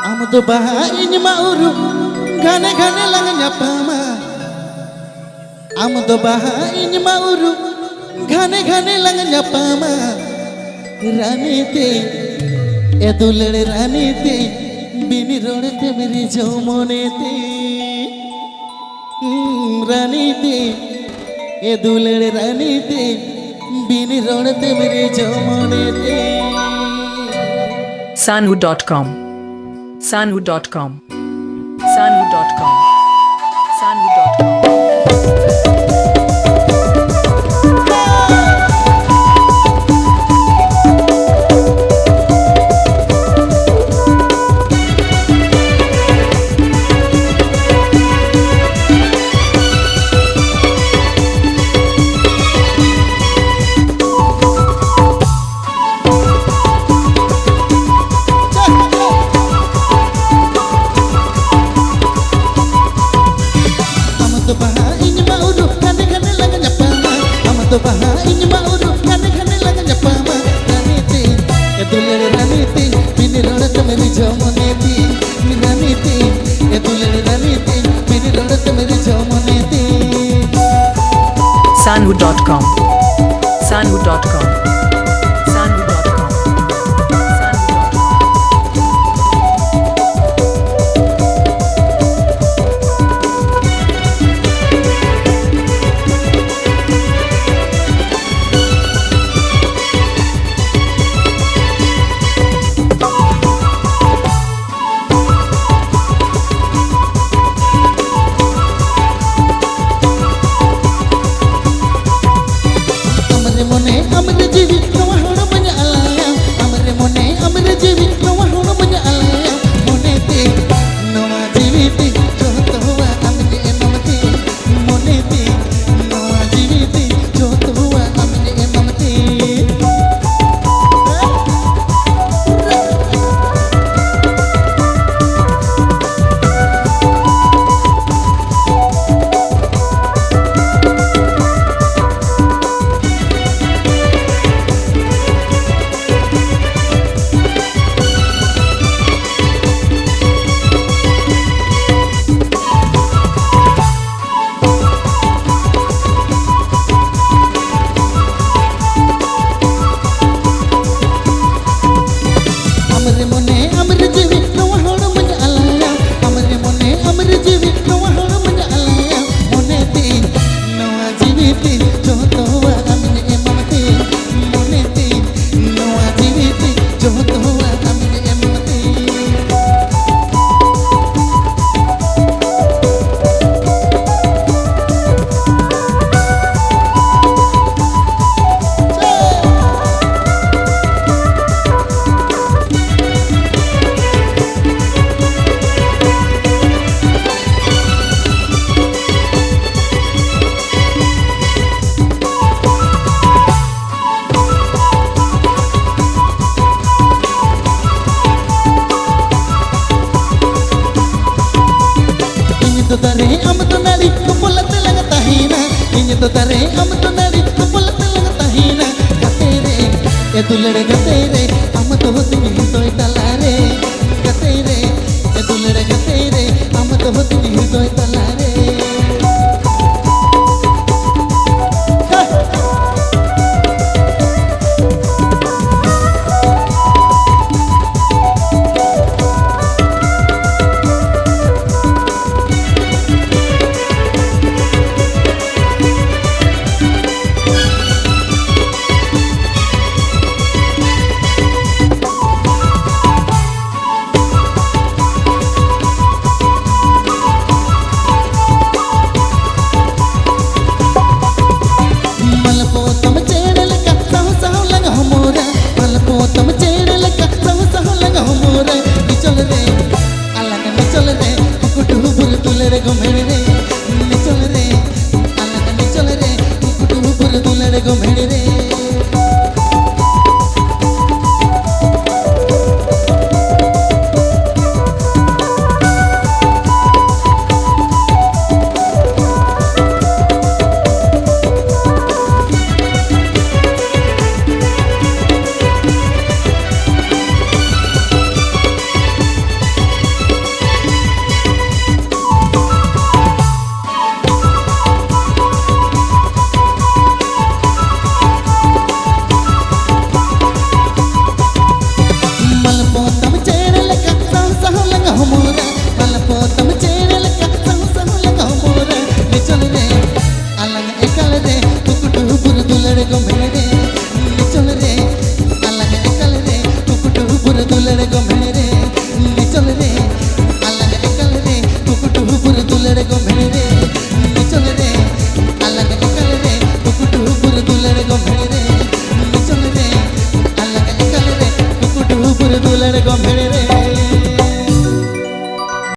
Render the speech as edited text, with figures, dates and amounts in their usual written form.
Am do baha iny mauru Gane gane lang nyapama Am do baha iny mauru Gane gane lang nyapama Rani te e dulade rani te Bini rodte meri jaumone te Rani te e dulade rani te Bini rodte meri jaumone te Sanwood.com Sanwood.com Sanwood.com Sanwood.com do baha iny mauru gane gane lang nyapama Rani te e dulade rani te Bini rodte meri jaumone te Rani te e dulade rani te Bini rodte meri jaumone te Sanwood.com Sanwood.com Sanwood.com Amre jivi nawa hono banya alaya Amre mone amre jivi nawa hono banya alaya Mone te nawa jivi te joto huwa amne mamte Mone te nawa jivi te joto huwa amne mamte Amre mone amre jivi nawa hono banya alaya Amre mone amre jivi nawa hono banya alaya Mone te nawa jivi te joto huwa amne mamte Mone te nawa jivi te joto huwa amne mamte Inyo to tare am to nari kupulat lang tahina Inyo to tare am to nari kupulat lang tahina Gatere e dulade gatere am to hotini toy talare Gatere e dulade gatere am to hotini toy talare रे टुकुटु पुरु दुलड़े गो भेड़े रे चल रे अलग एकल रे टुकुटु पुरु दुलड़े गो भेड़े रे चल रे अलग एकल रे टुकुटु पुरु दुलड़े गो भेड़े रे चल रे अलग एकल रे टुकुटु पुरु दुलड़े गो भेड़े रे चल रे अलग एकल रे टुकुटु पुरु दुलड़े गो भेड़े